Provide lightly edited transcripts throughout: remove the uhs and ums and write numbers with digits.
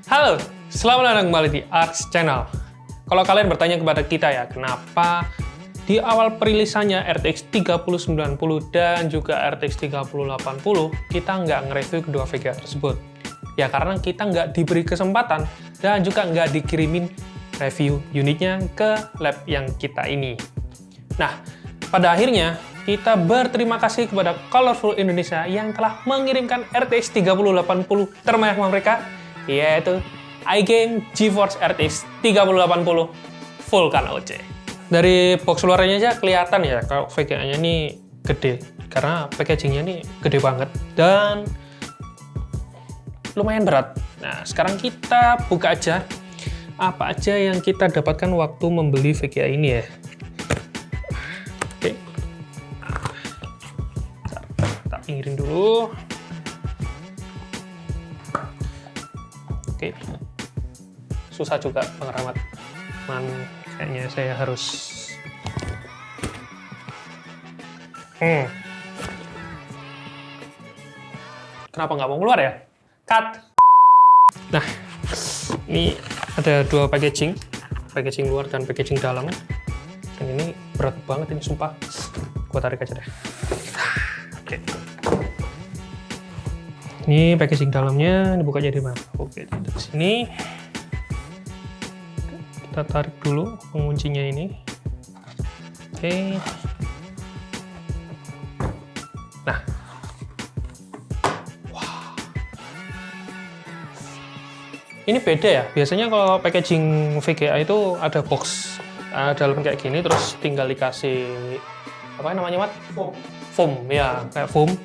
Halo, selamat datang kembali di Arts Channel. Kalau kalian bertanya kepada kita ya, kenapa di awal perilisannya RTX 3090 dan juga RTX 3080 kita nggak nge-review kedua VGA tersebut? Ya karena kita nggak diberi kesempatan dan juga nggak dikirimin review unitnya ke lab yang kita ini. Nah, pada akhirnya kita berterima kasih kepada Colorful Indonesia yang telah mengirimkan RTX 3080 termahal mereka, yaitu iGame GeForce RTX 3080 Vulkan OC. Dari box luarnya aja kelihatan ya kalau VGA-nya ini gede, karena packagingnya ini gede banget dan lumayan berat. Nah, sekarang kita buka aja apa aja yang kita dapatkan waktu membeli VGA ini ya. Oke, kita pinggirin dulu. Oke, susah juga pengerawat. Kayaknya saya harus kenapa nggak mau keluar ya? Cut. Nah, ini ada dua packaging luar dan packaging dalam. Dan ini berat banget ini, sumpah. Gua tarik aja deh. Oke. Ini packaging dalamnya, dibukanya di mana? Oke, dari sini. Kita tarik dulu penguncinya ini. Oke. Nah. Wow. Ini beda ya. Biasanya kalau packaging VGA itu ada box dalam kayak gini, terus tinggal dikasih apa namanya, Mat? Foam, ya, kayak foam.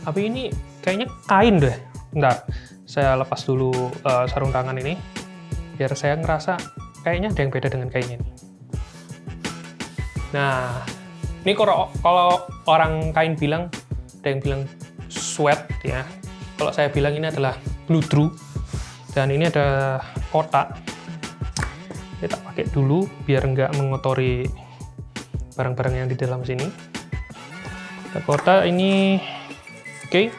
Tapi ini kayaknya kain deh. Bentar, saya lepas dulu sarung tangan ini biar saya ngerasa kayaknya ada yang beda dengan kainnya ini. Nah, ini kalau orang kain bilang, ada yang bilang sweat ya. Kalau saya bilang ini adalah bludru. Dan ini ada kotak. Kita pakai dulu biar nggak mengotori barang-barang yang di dalam sini. Ada kotak ini. Oke.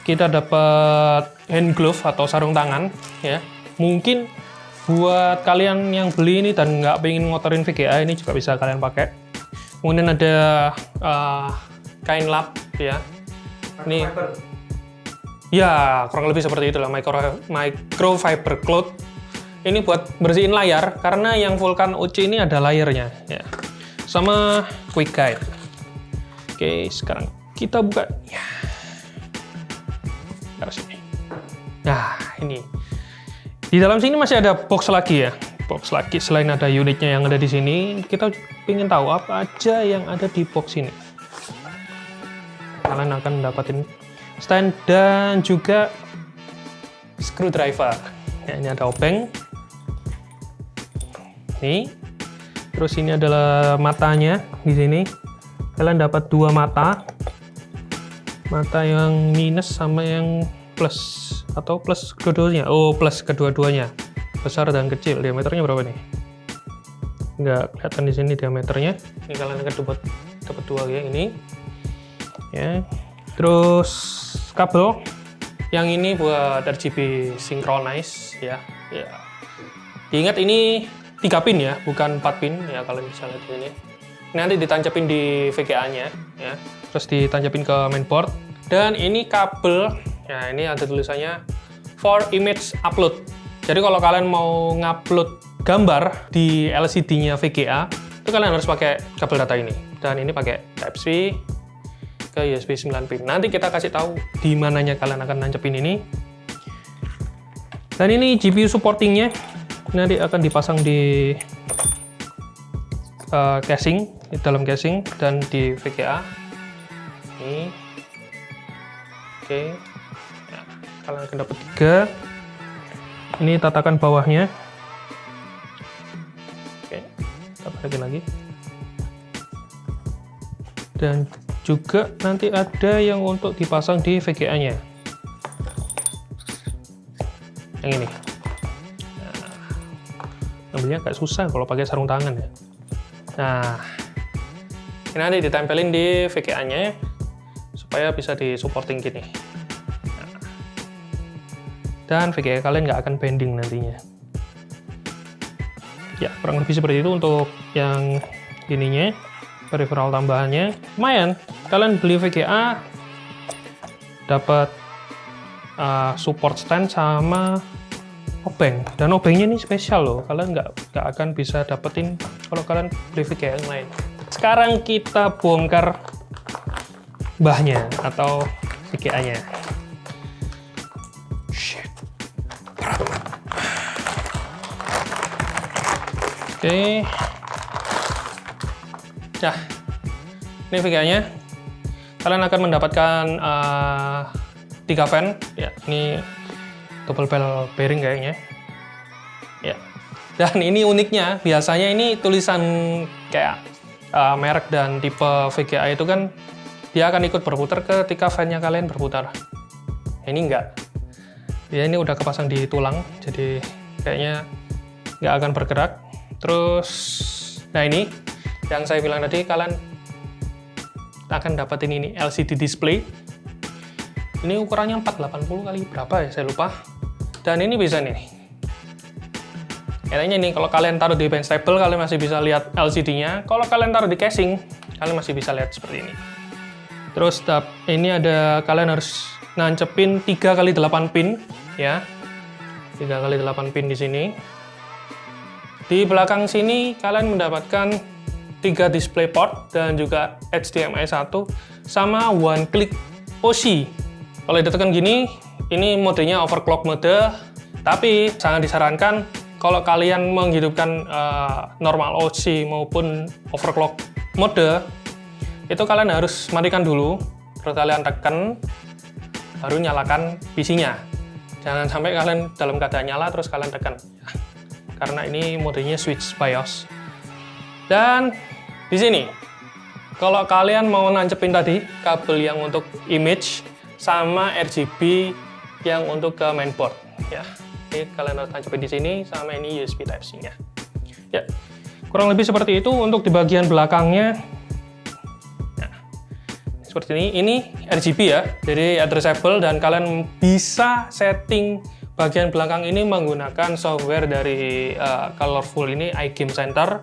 Kita dapat hand glove atau sarung tangan ya. Mungkin buat kalian yang beli ini dan nggak pengen ngotorin VGA, ini juga bisa kalian pakai. Kemudian ada kain lap ya. Ini ya kurang lebih seperti itulah, microfiber cloth. Ini buat bersihin layar karena yang Vulkan OC ini ada layarnya ya. Sama quick guide. Oke, sekarang kita buka. Ya. Sini. Nah, ini. Di dalam sini masih ada box lagi ya. Box lagi, selain ada unitnya yang ada di sini, kita ingin tahu apa aja yang ada di box ini. Kalian akan dapatin stand dan juga screwdriver. Ya, ini ada obeng. Nih. Terus ini adalah matanya di sini. Kalian dapat dua mata. Mata yang minus sama yang plus, atau plus kedua-duanya. Oh, plus kedua-duanya. Besar dan kecil. Diameternya berapa nih? Nggak kelihatan di sini diameternya. Ini kalian akan dapat dua ya ini. Ya. Terus kabel. Yang ini buat RGB synchronize ya. Ya. Diingat ini 3 pin ya, bukan 4 pin ya, kalian bisa lihat di sini. Nanti ditancapin di VGA-nya ya. Terus ditancapin ke mainboard. Dan ini kabel, ya ini ada tulisannya for image upload. Jadi kalau kalian mau ngupload gambar di LCD-nya VGA, itu kalian harus pakai kabel data ini. Dan ini pakai Type-C ke USB 9 pin. Nanti kita kasih tahu di mananya kalian akan nancapin ini. Dan ini GPU supporting-nya nanti akan dipasang di casing, di dalam casing dan di VGA. Ini. Oke. Nah, kalian akan dapat 3. Ini tatakan bawahnya. Oke, kita balikin lagi. Dan juga nanti ada yang untuk dipasang di VGA-nya. Yang ini. Nah, ambilnya agak susah kalau pakai sarung tangan ya. Nah, ini nanti ditempelin di VGA-nya supaya bisa di supporting gini. Nah. dan VGA kalian nggak akan bending nantinya. Ya, kurang lebih seperti itu untuk yang ininya, peripheral tambahannya. Lumayan, kalian beli VGA dapat support stand sama obeng, dan obengnya ini spesial loh, kalian nggak akan bisa dapetin kalau kalian beli VGA yang lain. Sekarang kita bongkar bahnya atau VGA-nya. Oke. Nah, ini VGA-nya. Kalian akan mendapatkan 3 fan. Ya, ini double bell bearing kayaknya. Ya. Dan ini uniknya, biasanya ini tulisan kayak merek dan tipe VGA itu kan dia akan ikut berputar ketika fan-nya kalian berputar. Ini enggak. Dia ini udah kepasang di tulang, jadi kayaknya nggak akan bergerak. Terus, nah ini yang saya bilang tadi, kalian akan dapetin ini LCD display. Ini ukurannya 480 kali berapa ya, saya lupa. Dan ini bisa nih. Enaknya nih, kalau kalian taruh di bench table, kalian masih bisa lihat LCD-nya. Kalau kalian taruh di casing, kalian masih bisa lihat seperti ini. Terus ini ada, kalian harus nancepin 3x8 pin ya. 3x8 pin di sini. Di belakang sini kalian mendapatkan 3 display port dan juga HDMI 1 sama one click OC. Kalau ditekan gini, ini modenya overclock mode, tapi sangat disarankan kalau kalian menghidupkan normal OC maupun overclock mode, itu kalian harus matikan dulu, terus kalian tekan, baru nyalakan PC-nya. Jangan sampai kalian dalam keadaan nyala terus kalian tekan. Karena ini modenya switch BIOS. Dan di sini, kalau kalian mau nancepin tadi kabel yang untuk image sama RGB yang untuk ke mainboard, ya, ini kalian harus nancepin di sini sama ini USB Type-C-nya. Ya, kurang lebih seperti itu untuk di bagian belakangnya. Nah, seperti ini. Ini RGB ya, jadi addressable dan kalian bisa setting bagian belakang ini menggunakan software dari Colorful ini, iGame Center,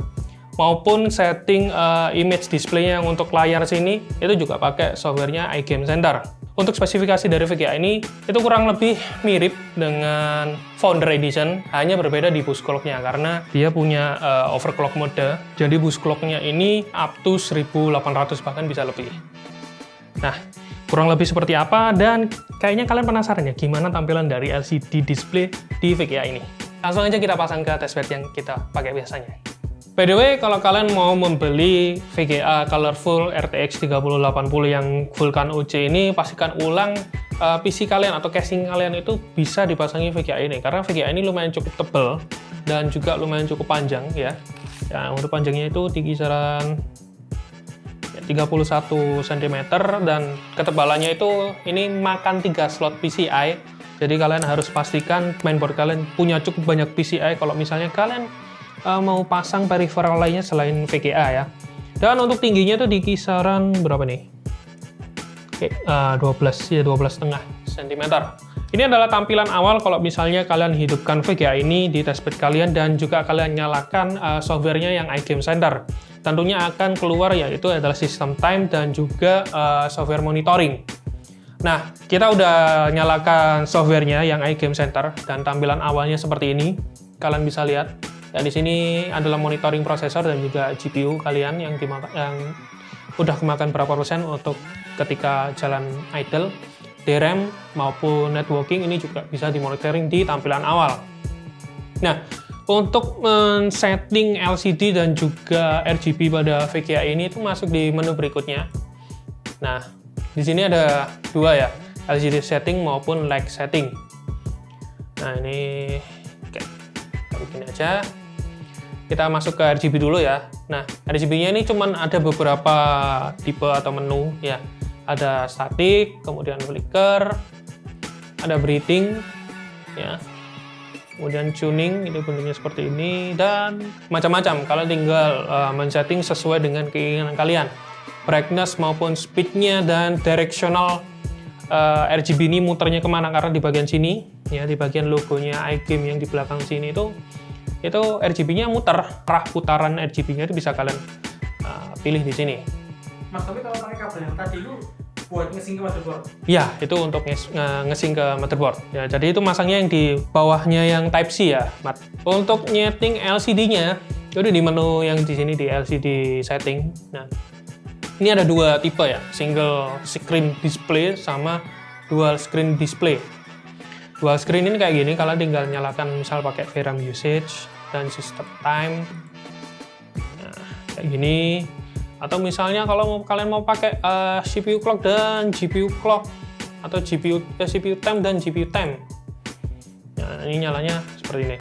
maupun setting image display yang untuk layar sini itu juga pakai softwarenya iGame Center. Untuk spesifikasi dari VGA ini itu kurang lebih mirip dengan Founder Edition, hanya berbeda di boost clock-nya karena dia punya overclock mode. Jadi boost clock-nya ini up to 1800 bahkan bisa lebih. Nah, kurang lebih seperti apa, dan kayaknya kalian penasaran ya gimana tampilan dari LCD display di VGA ini. Langsung aja kita pasang ke testbed yang kita pakai biasanya. By the way, kalau kalian mau membeli VGA Colorful RTX 3080 yang Vulkan OC ini, pastikan ulang PC kalian atau casing kalian itu bisa dipasangi VGA ini, karena VGA ini lumayan cukup tebal dan juga lumayan cukup panjang ya. Ya, untuk panjangnya itu di kisaran 31 cm dan ketebalannya itu ini makan 3 slot PCI. Jadi kalian harus pastikan mainboard kalian punya cukup banyak PCI kalau misalnya kalian mau pasang peripheral lainnya selain VGA ya. Dan untuk tingginya itu di kisaran berapa nih? Oke, 12,5 cm. Ini adalah tampilan awal kalau misalnya kalian hidupkan VGA ini di testbed kalian dan juga kalian nyalakan softwarenya yang iGame Center. Tentunya akan keluar yaitu adalah system time dan juga software monitoring. Nah, kita udah nyalakan softwarenya yang iGame Center dan tampilan awalnya seperti ini. Kalian bisa lihat. Dan di sini adalah monitoring prosesor dan juga GPU kalian yang udah kemakan berapa persen untuk ketika jalan idle. DRAM maupun networking ini juga bisa dimonitoring di tampilan awal. Nah, untuk men-setting LCD dan juga RGB pada VGA ini itu masuk di menu berikutnya. Nah, di sini ada 2 ya, LCD setting maupun light setting. Nah, ini oke, kita bikin aja. Kita masuk ke RGB dulu ya. Nah, RGB-nya ini cuman ada beberapa tipe atau menu ya. Ada static, kemudian flicker, ada breathing, ya. Kemudian tuning, ini bentuknya seperti ini, dan macam-macam. Kalian tinggal men-setting sesuai dengan keinginan kalian. Brightness maupun speed-nya dan directional RGB ini muternya kemana, karena di bagian sini ya, di bagian logonya iGame yang di belakang sini itu RGB-nya muter. Arah putaran RGB-nya itu bisa kalian pilih di sini. Mas, tapi kalau pakai kabel yang tadi itu buat nge-sync ke motherboard? Ya, itu untuk nge-sync ke motherboard. Ya, jadi itu masangnya yang di bawahnya yang Type C ya, Mat. Untuk nyeting LCD-nya, udah di menu yang di sini di LCD setting. Nah, ini ada dua tipe ya, single screen display sama dual screen display. Dual screen ini kayak gini, kalian tinggal nyalakan misal pakai VRAM usage dan system time. Nah, kayak gini. Atau misalnya kalau kalian mau pakai CPU clock dan GPU clock, atau CPU time dan GPU time. Nah, ini nyalanya seperti ini.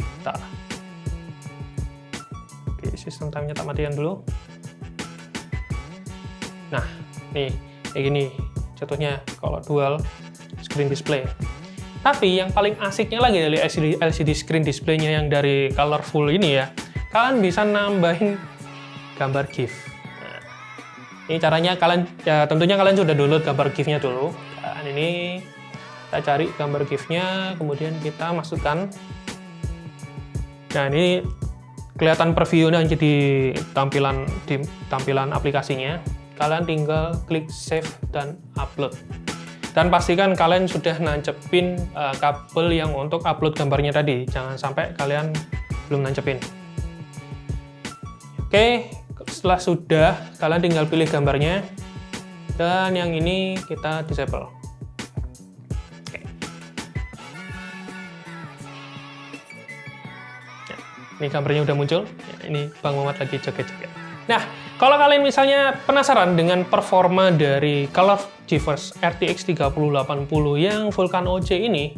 Oke, sistem time-nya tak matikan dulu. Nah, nih kayak gini contohnya kalau dual screen display. Tapi yang paling asiknya lagi dari LCD screen display-nya yang dari colorful ini ya, kalian bisa nambahin gambar GIF. Nah, ini caranya kalian ya, tentunya kalian sudah download gambar GIF-nya dulu. Nah, ini kita cari gambar GIF-nya, kemudian kita masukkan. Nah, ini kelihatan preview-nya jadi tampilan aplikasinya. Kalian tinggal klik save dan upload. Dan pastikan kalian sudah nancepin kabel yang untuk upload gambarnya tadi. Jangan sampai kalian belum nancepin. Oke, setelah sudah, kalian tinggal pilih gambarnya. Dan yang ini kita disable. Oke. Nah, ini gambarnya udah muncul. Ini Bang Muhammad lagi joget-joget. Nah, kalau kalian misalnya penasaran dengan performa dari ColorFull GeForce RTX 3080 yang Vulkan OC ini,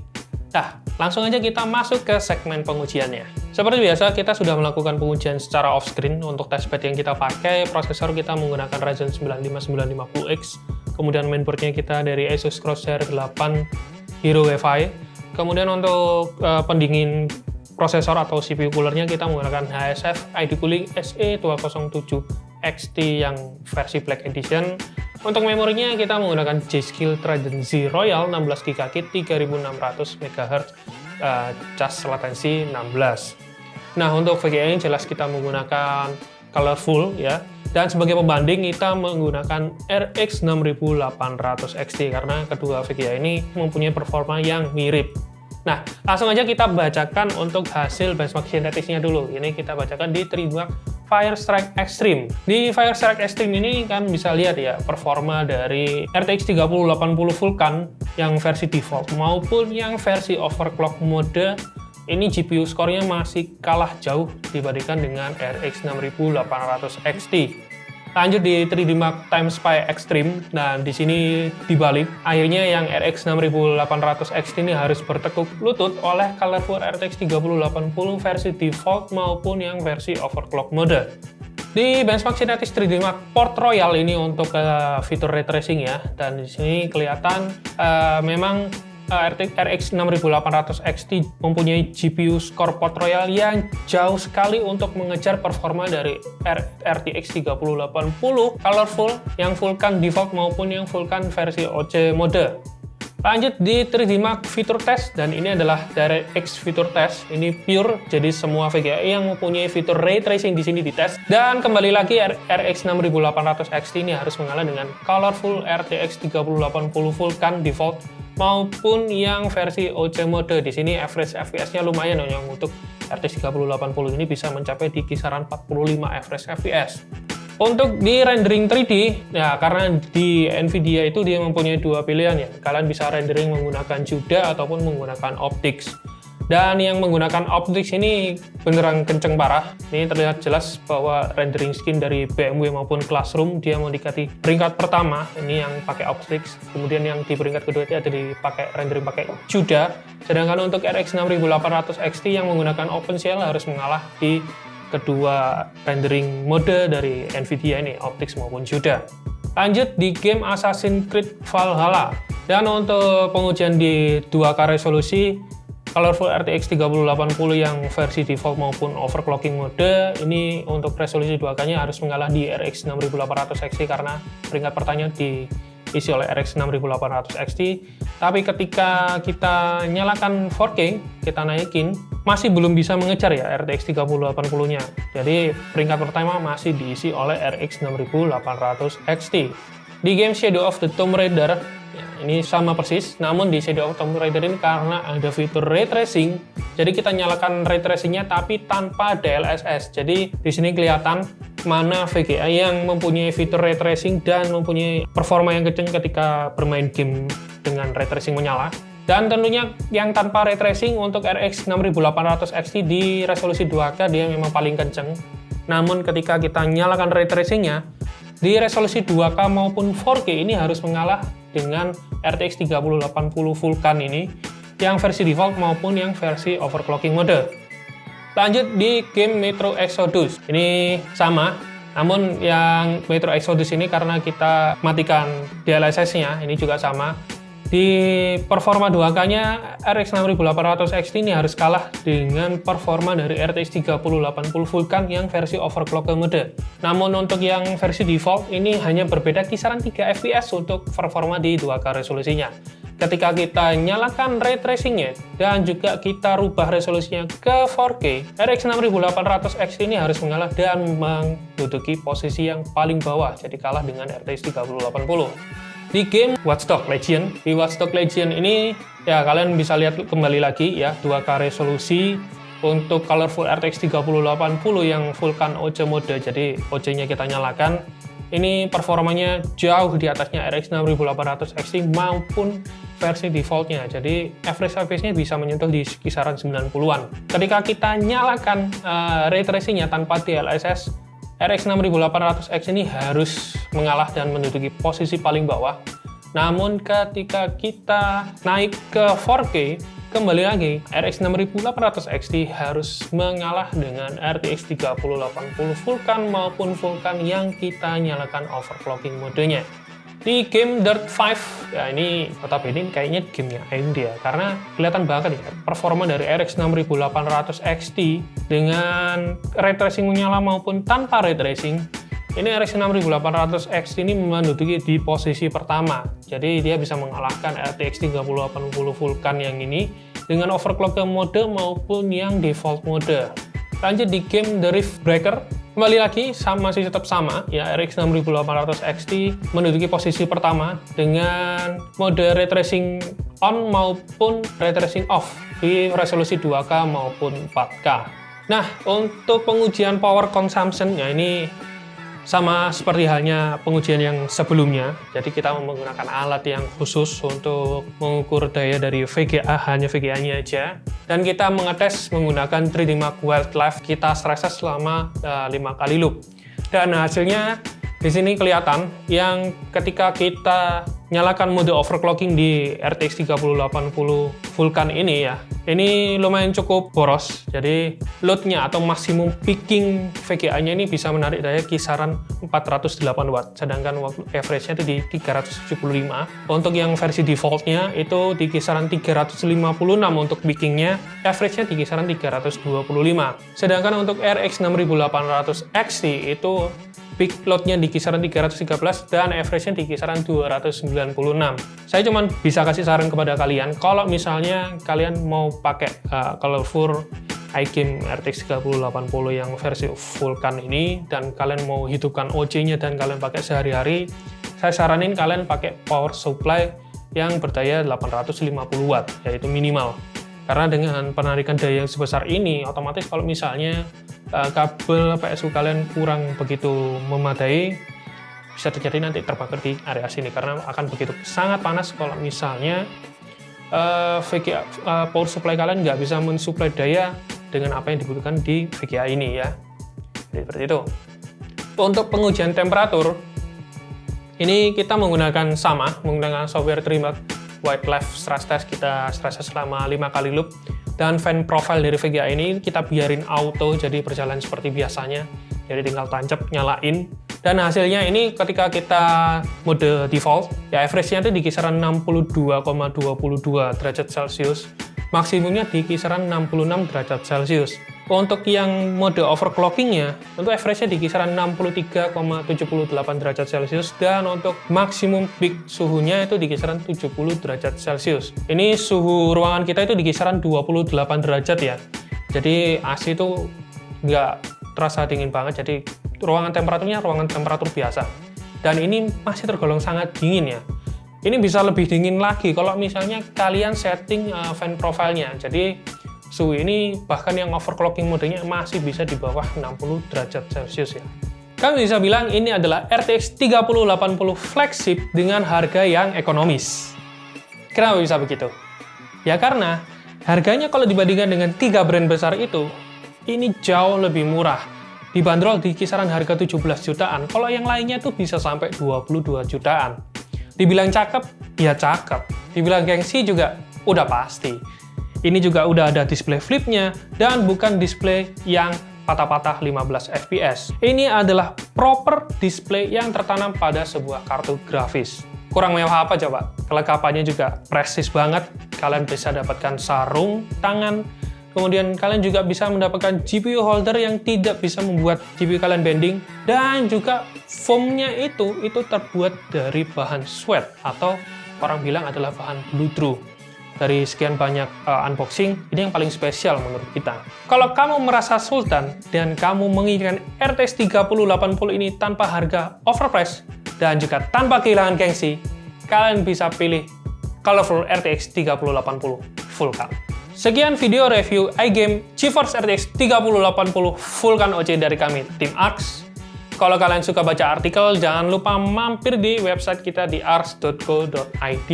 nah, langsung aja kita masuk ke segmen pengujiannya. Seperti biasa, kita sudah melakukan pengujian secara off-screen untuk testbed yang kita pakai. Prosesor kita menggunakan Ryzen 9 5950X, kemudian mainboardnya kita dari Asus Crosshair 8 Hero Wi-Fi. Kemudian untuk pendingin prosesor atau CPU coolernya kita menggunakan HSF ID Cooling SE207 XT yang versi Black Edition. Untuk memorinya kita menggunakan G-Skill Trident Z Royal 16GB kit 3600 MHz cas latensi 16. Nah, untuk VGA jelas kita menggunakan colorful ya. Dan sebagai pembanding kita menggunakan RX 6800 XT karena kedua VGA ini mempunyai performa yang mirip. Nah, langsung aja kita bacakan untuk hasil benchmark sintetisnya dulu. Ini kita bacakan di Trimark Firestrike Extreme. Di Firestrike Extreme ini kan bisa lihat ya performa dari RTX 3080 Vulkan yang versi default maupun yang versi overclock mode. Ini GPU skornya masih kalah jauh dibandingkan dengan RX 6800 XT. Lanjut di 3D Mark Time Spy Extreme. Nah, di sini dibalik. Akhirnya yang RX 6800 XT ini harus bertekuk lutut oleh colorful RTX 3080 versi default maupun yang versi overclock mode. Di benchmark sintetis 3D Mark Port Royal ini untuk fitur ray tracing ya. Dan di sini kelihatan memang RX 6800 XT mempunyai GPU skor Port Royal yang jauh sekali untuk mengejar performa dari RTX 3080 colorful yang Vulkan default maupun yang Vulkan versi OC mode. Lanjut di 3D Mark Feature Test, dan ini adalah DirectX Feature Test. Ini pure, jadi semua VGA yang mempunyai fitur ray tracing di sini dites. Dan kembali lagi RX 6800 XT ini harus mengalah dengan colorful RTX 3080 Vulkan default maupun yang versi OC mode. Di sini average FPS-nya lumayan yang untuk RTX 3080 ini bisa mencapai di kisaran 45 average FPS. Untuk di rendering 3D, ya karena di Nvidia itu dia mempunyai dua pilihan ya. Kalian bisa rendering menggunakan CUDA ataupun menggunakan Optix. Dan yang menggunakan Optix ini beneran kenceng parah. Ini terlihat jelas bahwa rendering skin dari BMW maupun Classroom dia mendekati peringkat pertama. Ini yang pakai Optix. Kemudian yang di peringkat kedua itu ada dipakai rendering pakai CUDA. Sedangkan untuk RX 6800 XT yang menggunakan OpenCL harus mengalah di kedua rendering mode dari Nvidia ini, Optix maupun CUDA. Lanjut di game Assassin's Creed Valhalla. Dan untuk pengujian di 2K resolusi, colorful RTX 3080 yang versi default maupun overclocking mode, ini untuk resolusi 2K-nya harus mengalah di RX 6800 XT karena peringkat pertanyaan diisi oleh RX 6800 XT. Tapi ketika kita nyalakan 4K, kita naikin, masih belum bisa mengejar ya RTX 3080-nya. Jadi peringkat pertama masih diisi oleh RX 6800 XT. Di game Shadow of the Tomb Raider, ya, ini sama persis, namun di Shadow of the Tomb Raider ini karena ada fitur ray tracing, jadi kita nyalakan ray tracingnya tapi tanpa DLSS. Jadi di sini kelihatan mana VGA yang mempunyai fitur ray tracing dan mempunyai performa yang kencang ketika bermain game dengan ray tracing menyala. Dan tentunya yang tanpa ray tracing untuk RX 6800 XT di resolusi 2K dia memang paling kencang. Namun ketika kita nyalakan ray tracingnya, di resolusi 2K maupun 4K ini harus mengalah dengan RTX 3080 Vulkan ini, yang versi default maupun yang versi overclocking mode. Lanjut di game Metro Exodus. Ini sama, namun yang Metro Exodus ini karena kita matikan DLSS-nya, ini juga sama. Di performa 2K-nya RX 6800 XT ini harus kalah dengan performa dari RTX 3080 Vulkan yang versi overclock mode. Namun untuk yang versi default ini hanya berbeda kisaran 3 fps untuk performa di 2K resolusinya. Ketika kita nyalakan ray tracingnya dan juga kita rubah resolusinya ke 4K, RX 6800 XT ini harus mengalah dan menduduki posisi yang paling bawah, jadi kalah dengan RTX 3080. Di game Watch Dogs Legion, di Watch Dogs Legion ini ya kalian bisa lihat kembali lagi ya 2K resolusi untuk colorful RTX 3080 yang Vulkan OC mode, jadi OC-nya kita nyalakan. Ini performanya jauh di atasnya RX 6800 XT maupun versi defaultnya, jadi average FPS-nya bisa menyentuh di kisaran 90-an. Ketika kita nyalakan ray tracing-nya tanpa DLSS, RX 6800 X ini harus mengalah dan menduduki posisi paling bawah. Namun ketika kita naik ke 4K, kembali lagi RX 6800 XT harus mengalah dengan RTX 3080 Vulkan maupun Vulkan yang kita nyalakan overclocking modenya. Di game Dirt 5, ya ini tetap ini kayaknya gamenya AMD ya, karena kelihatan banget ya performa dari RX 6800 XT dengan ray tracing menyala maupun tanpa ray tracing. Ini RX 6800 XT ini menduduki di posisi pertama, jadi dia bisa mengalahkan RTX 3080 Vulkan yang ini dengan overclock mode maupun yang default mode. Lanjut di game The Rift Breaker, kembali lagi masih tetap sama ya, RX 6800 XT menduduki posisi pertama dengan mode ray tracing on maupun ray tracing off di resolusi 2K maupun 4K. Nah, untuk pengujian power consumption ya ini sama seperti halnya pengujian yang sebelumnya, jadi kita menggunakan alat yang khusus untuk mengukur daya dari VGA, hanya VGA-nya aja. Dan kita mengetes menggunakan 3D Mark Wildlife, kita stress test selama 5 kali loop. Dan hasilnya di sini kelihatan yang ketika kita nyalakan mode overclocking di RTX 3080 Vulkan ini ya, ini lumayan cukup boros. Jadi loadnya atau maksimum peaking VGA-nya ini bisa menarik daya kisaran 408 watt, sedangkan average-nya itu di 375. Untuk yang versi default-nya itu di kisaran 356 untuk peakingnya, average-nya di kisaran 325. Sedangkan untuk RX 6800 XT itu peak load-nya di kisaran 313 dan average-nya di kisaran 296. Saya cuma bisa kasih saran kepada kalian, kalau misalnya kalian mau pakai colorful iGame RTX 3080 yang versi Vulkan ini dan kalian mau hidupkan OC-nya dan kalian pakai sehari-hari, saya saranin kalian pakai power supply yang berdaya 850 watt, yaitu minimal. Karena dengan penarikan daya yang sebesar ini, otomatis kalau misalnya kabel PSU kalian kurang begitu memadai, bisa terjadi nanti terbakar di area sini, karena akan begitu sangat panas kalau misalnya VGA power supply kalian nggak bisa mensuplai daya dengan apa yang dibutuhkan di VGA ini ya. Jadi seperti itu. Untuk pengujian temperatur, ini kita menggunakan software 3D Mark Wildlife stress test, kita stress test selama 5 kali loop. Dan fan profile dari VGA ini kita biarin auto, jadi berjalan seperti biasanya, jadi tinggal tancap, nyalain. Dan hasilnya ini ketika kita mode default, ya average-nya itu di kisaran 62,22 derajat Celcius, maksimumnya di kisaran 66 derajat Celcius. Untuk yang mode overclockingnya, untuk average-nya di kisaran 63,78 derajat Celcius, dan untuk maksimum peak suhunya itu di kisaran 70 derajat Celcius. Ini suhu ruangan kita itu di kisaran 28 derajat ya. Jadi AC itu nggak terasa dingin banget, jadi ruangan temperaturnya ruangan temperatur biasa. Dan ini masih tergolong sangat dingin ya. Ini bisa lebih dingin lagi kalau misalnya kalian setting fan profile-nya. Jadi suhu ini bahkan yang overclocking modenya masih bisa di bawah 60 derajat Celcius ya. Kami bisa bilang ini adalah RTX 3080 flagship dengan harga yang ekonomis. Kenapa bisa begitu? Ya karena harganya kalau dibandingkan dengan 3 brand besar itu, ini jauh lebih murah. Dibanderol di kisaran harga 17 jutaan, kalau yang lainnya tuh bisa sampai 22 jutaan. Dibilang cakep, ya cakep. Dibilang gengsi juga, udah pasti. Ini juga udah ada display flipnya, dan bukan display yang patah-patah 15 fps. Ini adalah proper display yang tertanam pada sebuah kartu grafis. Kurang mewah apa coba? Kelengkapannya juga prestis banget. Kalian bisa dapatkan sarung tangan, kemudian kalian juga bisa mendapatkan GPU holder yang tidak bisa membuat GPU kalian bending, dan juga foamnya itu terbuat dari bahan sweat atau orang bilang adalah bahan blue. Dari sekian banyak unboxing, ini yang paling spesial menurut kita. Kalau kamu merasa sultan dan kamu menginginkan RTX 3080 ini tanpa harga overpriced dan juga tanpa kehilangan gengsi, kalian bisa pilih colorful RTX 3080 Vulkan. Sekian video review iGame GeForce RTX 3080 Vulkan OC dari kami, tim ARX. Kalau kalian suka baca artikel, jangan lupa mampir di website kita di arx.co.id.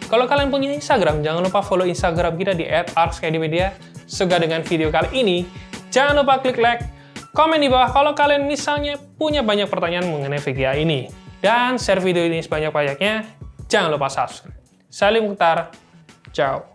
Kalau kalian punya Instagram, jangan lupa follow Instagram kita di @arxkdmedia. Suka dengan video kali ini, jangan lupa klik like, komen di bawah kalau kalian misalnya punya banyak pertanyaan mengenai VGA ini. Dan share video ini sebanyak-banyaknya, jangan lupa subscribe. Salim Mukhtar, ciao.